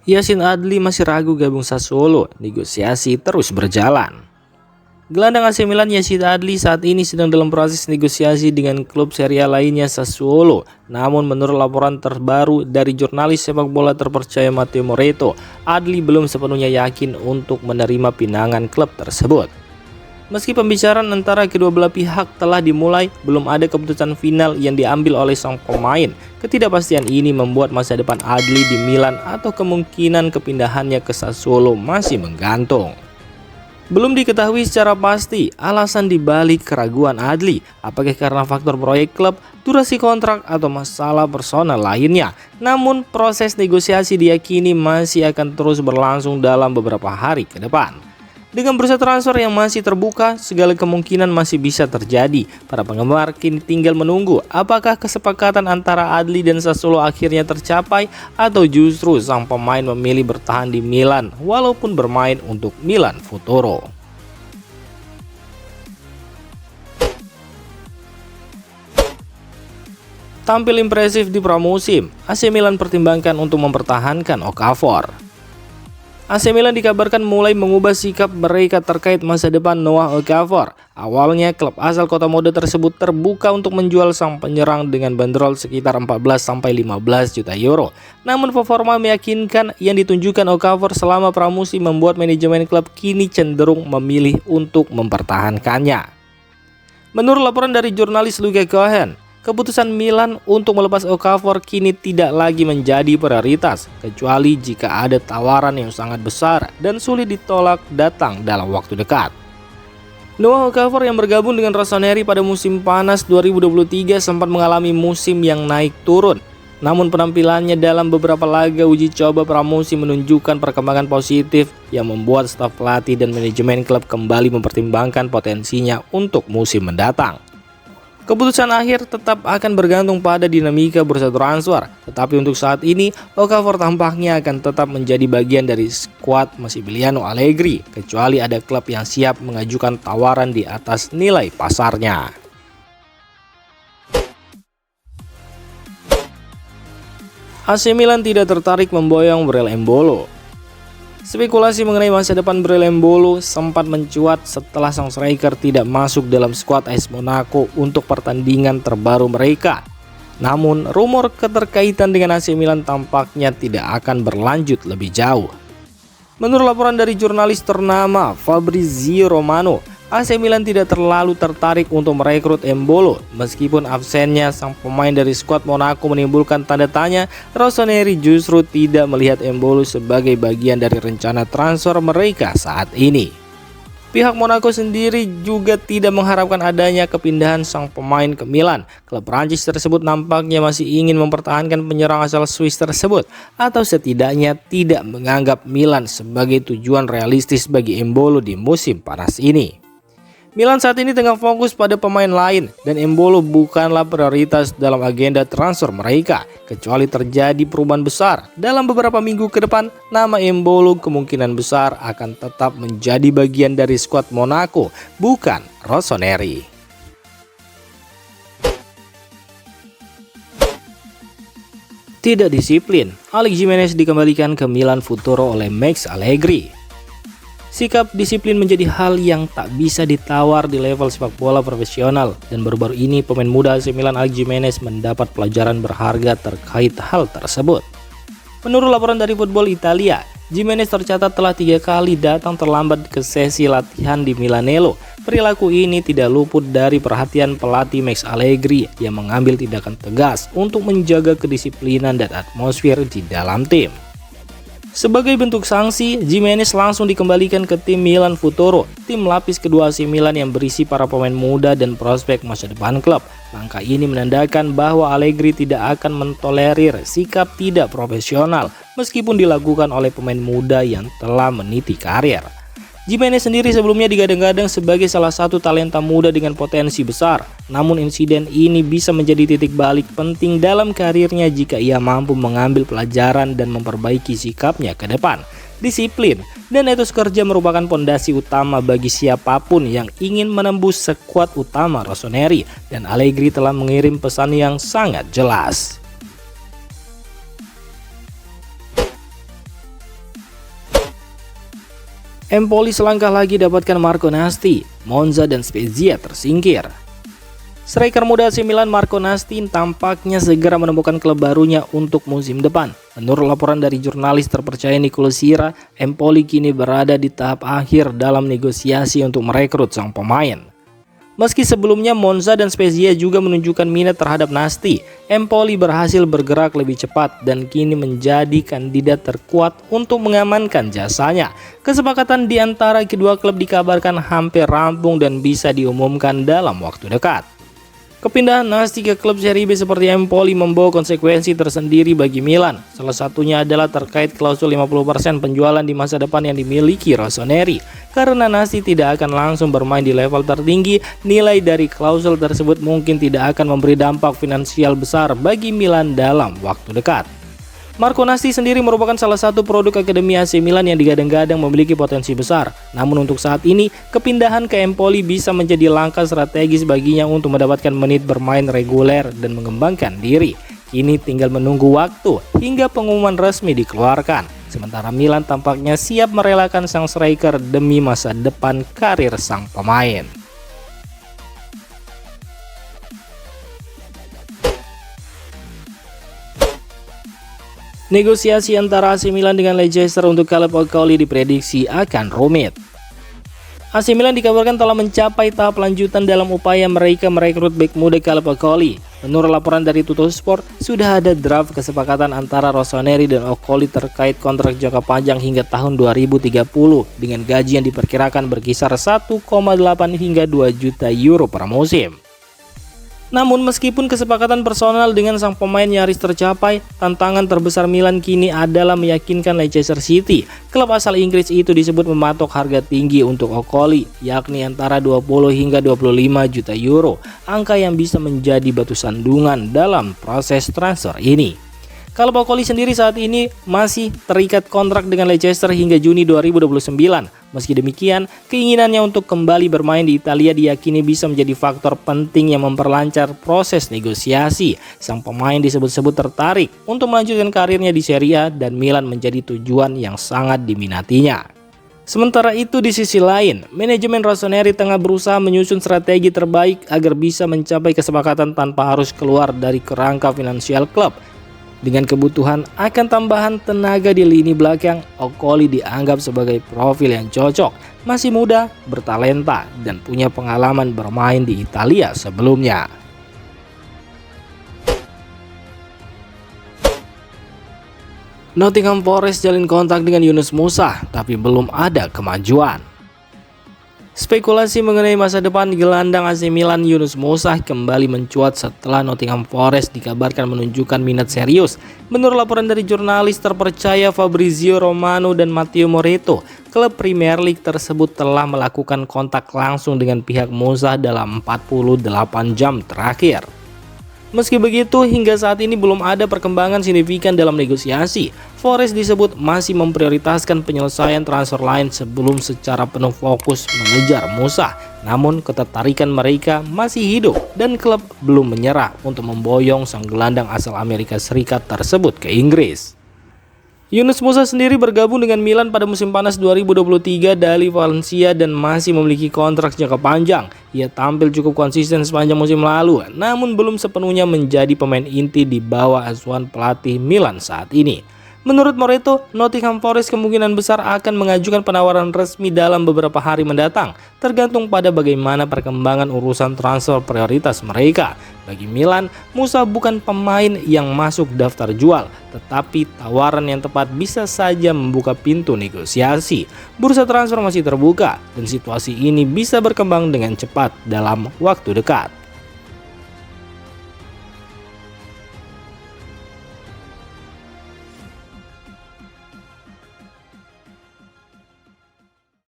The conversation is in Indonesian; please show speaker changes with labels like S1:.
S1: Yacine Adli masih ragu gabung Sassuolo, negosiasi terus berjalan. Gelandang AC Milan Yacine Adli saat ini sedang dalam proses negosiasi dengan klub Serie A lainnya Sassuolo. Namun menurut laporan terbaru dari jurnalis sepak bola terpercaya Matteo Moretto, Adli belum sepenuhnya yakin untuk menerima pinangan klub tersebut. Meski pembicaraan antara kedua belah pihak telah dimulai, belum ada keputusan final yang diambil oleh sang pemain. Ketidakpastian ini membuat masa depan Adli di Milan atau kemungkinan kepindahannya ke Sassuolo masih menggantung. Belum diketahui secara pasti alasan dibalik keraguan Adli, apakah karena faktor proyek klub, durasi kontrak, atau masalah personal lainnya. Namun proses negosiasi diyakini masih akan terus berlangsung dalam beberapa hari ke depan. Dengan bursa transfer yang masih terbuka, segala kemungkinan masih bisa terjadi. Para penggemar kini tinggal menunggu apakah kesepakatan antara Adli dan Sassuolo akhirnya tercapai atau justru sang pemain memilih bertahan di Milan walaupun bermain untuk Milan Futuro. Tampil impresif di pramusim, AC Milan pertimbangkan untuk mempertahankan Okafor. AC Milan dikabarkan mulai mengubah sikap mereka terkait masa depan Noah Okafor. Awalnya klub asal kota mode tersebut terbuka untuk menjual sang penyerang dengan bandrol sekitar 14-15 juta euro. Namun performa meyakinkan yang ditunjukkan Okafor selama pramusim membuat manajemen klub kini cenderung memilih untuk mempertahankannya. Menurut laporan dari jurnalis Luke Cohen, keputusan Milan untuk melepas Okafor kini tidak lagi menjadi prioritas, kecuali jika ada tawaran yang sangat besar dan sulit ditolak datang dalam waktu dekat. Noah Okafor yang bergabung dengan Rossoneri pada musim panas 2023 sempat mengalami musim yang naik turun. Namun penampilannya dalam beberapa laga uji coba pramusim menunjukkan perkembangan positif yang membuat staf pelatih dan manajemen klub kembali mempertimbangkan potensinya untuk musim mendatang. Keputusan akhir tetap akan bergantung pada dinamika bursa transfer, tetapi untuk saat ini Okafor tampaknya akan tetap menjadi bagian dari skuad Massimiliano Allegri, kecuali ada klub yang siap mengajukan tawaran di atas nilai pasarnya. AC Milan tidak tertarik memboyong Breel Embolo. Spekulasi mengenai masa depan Breel Embolo sempat mencuat setelah sang striker tidak masuk dalam skuad AS Monaco untuk pertandingan terbaru mereka. Namun, rumor keterkaitan dengan AC Milan tampaknya tidak akan berlanjut lebih jauh. Menurut laporan dari jurnalis ternama Fabrizio Romano, AC Milan tidak terlalu tertarik untuk merekrut Embolo. Meskipun absennya sang pemain dari skuad Monaco menimbulkan tanda tanya, Rossoneri justru tidak melihat Embolo sebagai bagian dari rencana transfer mereka saat ini. Pihak Monaco sendiri juga tidak mengharapkan adanya kepindahan sang pemain ke Milan. Klub Prancis tersebut nampaknya masih ingin mempertahankan penyerang asal Swiss tersebut, atau setidaknya tidak menganggap Milan sebagai tujuan realistis bagi Embolo di musim panas ini. Milan saat ini tengah fokus pada pemain lain dan Embolo bukanlah prioritas dalam agenda transfer mereka, kecuali terjadi perubahan besar. Dalam beberapa minggu ke depan, nama Embolo kemungkinan besar akan tetap menjadi bagian dari skuad Monaco, bukan Rossoneri. Tidak disiplin, Alex Jimenez dikembalikan ke Milan Futuro oleh Max Allegri. Sikap disiplin menjadi hal yang tak bisa ditawar di level sepak bola profesional, dan baru-baru ini pemain muda AC Milan Alex Jimenez mendapat pelajaran berharga terkait hal tersebut. Menurut laporan dari Football Italia, Jimenez tercatat telah 3 kali datang terlambat ke sesi latihan di Milanello. Perilaku ini tidak luput dari perhatian pelatih Max Allegri yang mengambil tindakan tegas untuk menjaga kedisiplinan dan atmosfer di dalam tim. Sebagai bentuk sanksi, Jimenez langsung dikembalikan ke tim Milan Futuro, tim lapis kedua AC Milan yang berisi para pemain muda dan prospek masa depan klub. Langkah ini menandakan bahwa Allegri tidak akan mentolerir sikap tidak profesional meskipun dilakukan oleh pemain muda yang telah meniti karir. Jimenez sendiri sebelumnya digadang-gadang sebagai salah satu talenta muda dengan potensi besar. Namun insiden ini bisa menjadi titik balik penting dalam karirnya jika ia mampu mengambil pelajaran dan memperbaiki sikapnya ke depan. Disiplin dan etos kerja merupakan pondasi utama bagi siapapun yang ingin menembus skuad utama Rossoneri, dan Allegri telah mengirim pesan yang sangat jelas. Empoli selangkah lagi dapatkan Marco Nasti, Monza dan Spezia tersingkir. Striker muda AC Milan Marco Nasti tampaknya segera menemukan klub barunya untuk musim depan. Menurut laporan dari jurnalis terpercaya Nicolo Sira, Empoli kini berada di tahap akhir dalam negosiasi untuk merekrut sang pemain. Meski sebelumnya Monza dan Spezia juga menunjukkan minat terhadap Nasti, Empoli berhasil bergerak lebih cepat dan kini menjadi kandidat terkuat untuk mengamankan jasanya. Kesepakatan di antara kedua klub dikabarkan hampir rampung dan bisa diumumkan dalam waktu dekat. Kepindahan Nasti ke klub Serie B seperti Empoli membawa konsekuensi tersendiri bagi Milan. Salah satunya adalah terkait klausul 50% penjualan di masa depan yang dimiliki Rossoneri. Karena Nasti tidak akan langsung bermain di level tertinggi, nilai dari klausul tersebut mungkin tidak akan memberi dampak finansial besar bagi Milan dalam waktu dekat. Marco Nasti sendiri merupakan salah satu produk Akademi AC Milan yang digadang-gadang memiliki potensi besar. Namun untuk saat ini, kepindahan ke Empoli bisa menjadi langkah strategis baginya untuk mendapatkan menit bermain reguler dan mengembangkan diri. Kini tinggal menunggu waktu hingga pengumuman resmi dikeluarkan. Sementara Milan tampaknya siap merelakan sang striker demi masa depan karir sang pemain. Negosiasi antara AC Milan dengan Leicester untuk Caleb Okoli diprediksi akan rumit. AC Milan dikabarkan telah mencapai tahap lanjutan dalam upaya mereka merekrut bek muda Caleb Okoli. Menurut laporan dari Tuttosport, sudah ada draft kesepakatan antara Rossoneri dan Okoli terkait kontrak jangka panjang hingga tahun 2030 dengan gaji yang diperkirakan berkisar 1,8 hingga 2 juta euro per musim. Namun meskipun kesepakatan personal dengan sang pemain nyaris tercapai, tantangan terbesar Milan kini adalah meyakinkan Leicester City. Klub asal Inggris itu disebut mematok harga tinggi untuk Okoli, yakni antara 20 hingga 25 juta euro, angka yang bisa menjadi batu sandungan dalam proses transfer ini. Kalau Okoli sendiri saat ini masih terikat kontrak dengan Leicester hingga Juni 2029. Meski demikian, keinginannya untuk kembali bermain di Italia diyakini bisa menjadi faktor penting yang memperlancar proses negosiasi. Sang pemain disebut-sebut tertarik untuk melanjutkan karirnya di Serie A dan Milan menjadi tujuan yang sangat diminatinya. Sementara itu di sisi lain, manajemen Rossoneri tengah berusaha menyusun strategi terbaik agar bisa mencapai kesepakatan tanpa harus keluar dari kerangka finansial klub. Dengan kebutuhan akan tambahan tenaga di lini belakang, Okoli dianggap sebagai profil yang cocok, masih muda, bertalenta, dan punya pengalaman bermain di Italia sebelumnya. Nottingham Forest jalin kontak dengan Yunus Musa, tapi belum ada kemajuan. Spekulasi mengenai masa depan gelandang AC Milan Yunus Musa kembali mencuat setelah Nottingham Forest dikabarkan menunjukkan minat serius. Menurut laporan dari jurnalis terpercaya Fabrizio Romano dan Matteo Moretto, klub Premier League tersebut telah melakukan kontak langsung dengan pihak Musa dalam 48 jam terakhir. Meski begitu, hingga saat ini belum ada perkembangan signifikan dalam negosiasi. Forest disebut masih memprioritaskan penyelesaian transfer lain sebelum secara penuh fokus mengejar Musa. Namun ketertarikan mereka masih hidup dan klub belum menyerah untuk memboyong sang gelandang asal Amerika Serikat tersebut ke Inggris. Yunus Musa sendiri bergabung dengan Milan pada musim panas 2023 dari Valencia dan masih memiliki kontrak jangka panjang. Ia tampil cukup konsisten sepanjang musim lalu, namun belum sepenuhnya menjadi pemain inti di bawah asuhan pelatih Milan saat ini. Menurut Moretto, Nottingham Forest kemungkinan besar akan mengajukan penawaran resmi dalam beberapa hari mendatang, tergantung pada bagaimana perkembangan urusan transfer prioritas mereka. Bagi Milan, Musa bukan pemain yang masuk daftar jual, tetapi tawaran yang tepat bisa saja membuka pintu negosiasi. Bursa transfer masih terbuka, dan situasi ini bisa berkembang dengan cepat dalam waktu dekat.